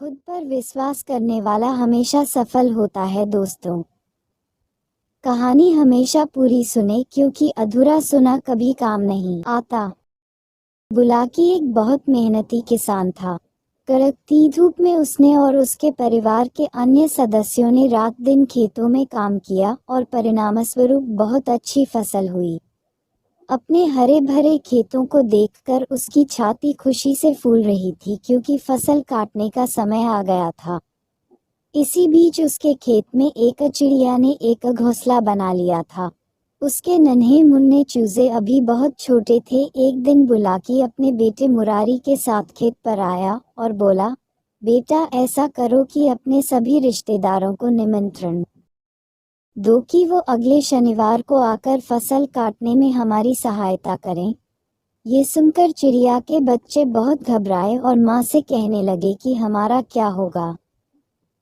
खुद पर विश्वास करने वाला हमेशा सफल होता है दोस्तों। कहानी हमेशा पूरी सुने क्योंकि अधूरा सुना कभी काम नहीं आता। बुलाकी एक बहुत मेहनती किसान था। कड़कती धूप में उसने और उसके परिवार के अन्य सदस्यों ने रात दिन खेतों में काम किया और परिणामस्वरूप बहुत अच्छी फसल हुई। अपने हरे भरे खेतों को देखकर उसकी छाती खुशी से फूल रही थी क्योंकि फसल काटने का समय आ गया था। इसी बीच उसके खेत में एक चिड़िया ने एक घोंसला बना लिया था। उसके नन्हे मुन्ने चूजे अभी बहुत छोटे थे। एक दिन बुलाकी अपने बेटे मुरारी के साथ खेत पर आया और बोला, बेटा ऐसा करो कि अपने सभी रिश्तेदारों को निमंत्रण दो कि वो अगले शनिवार को आकर फसल काटने में हमारी सहायता करें। ये सुनकर चिड़िया के बच्चे बहुत घबराए और माँ से कहने लगे कि हमारा क्या होगा,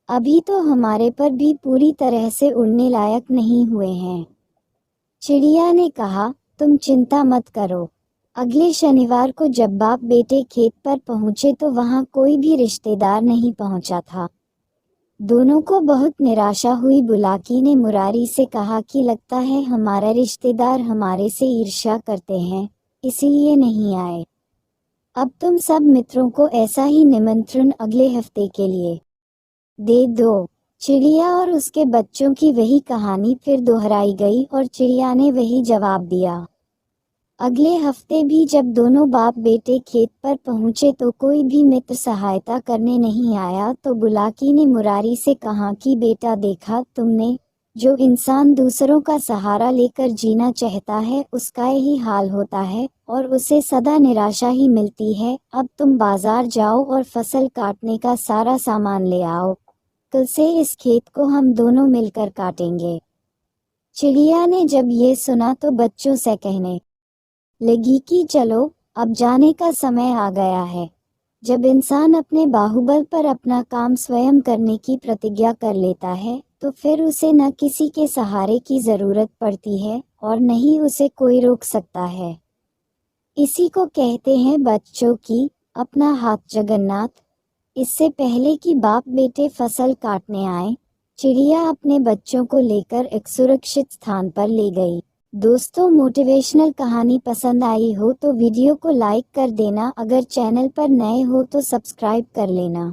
अभी तो हमारे पर भी पूरी तरह से उड़ने लायक नहीं हुए हैं। चिड़िया ने कहा, तुम चिंता मत करो। अगले शनिवार को जब बाप बेटे खेत पर पहुंचे तो वहां कोई भी रिश्तेदार नहीं पहुंचा था। दोनों को बहुत निराशा हुई। बुलाकी ने मुरारी से कहा कि लगता है हमारे रिश्तेदार हमारे से ईर्ष्या करते हैं, इसीलिए नहीं आए। अब तुम सब मित्रों को ऐसा ही निमंत्रण अगले हफ्ते के लिए दे दो। चिड़िया और उसके बच्चों की वही कहानी फिर दोहराई गई और चिड़िया ने वही जवाब दिया। अगले हफ्ते भी जब दोनों बाप बेटे खेत पर पहुंचे तो कोई भी मित्र सहायता करने नहीं आया। तो बुलाकी ने मुरारी से कहा कि बेटा देखा तुमने, जो इंसान दूसरों का सहारा लेकर जीना चाहता है उसका यही हाल होता है और उसे सदा निराशा ही मिलती है। अब तुम बाजार जाओ और फसल काटने का सारा सामान ले आओ, कल से इस खेत को हम दोनों मिलकर काटेंगे। चिड़िया ने जब ये सुना तो बच्चों से कहने लगी कि चलो अब जाने का समय आ गया है। जब इंसान अपने बाहुबल पर अपना काम स्वयं करने की प्रतिज्ञा कर लेता है तो फिर उसे न किसी के सहारे की जरूरत पड़ती है और न ही उसे कोई रोक सकता है। इसी को कहते हैं बच्चों की अपना हाथ जगन्नाथ। इससे पहले कि बाप बेटे फसल काटने आए, चिड़िया अपने बच्चों को लेकर एक सुरक्षित स्थान पर ले गई। दोस्तों, मोटिवेशनल कहानी पसंद आई हो तो वीडियो को लाइक कर देना। अगर चैनल पर नए हो तो सब्सक्राइब कर लेना।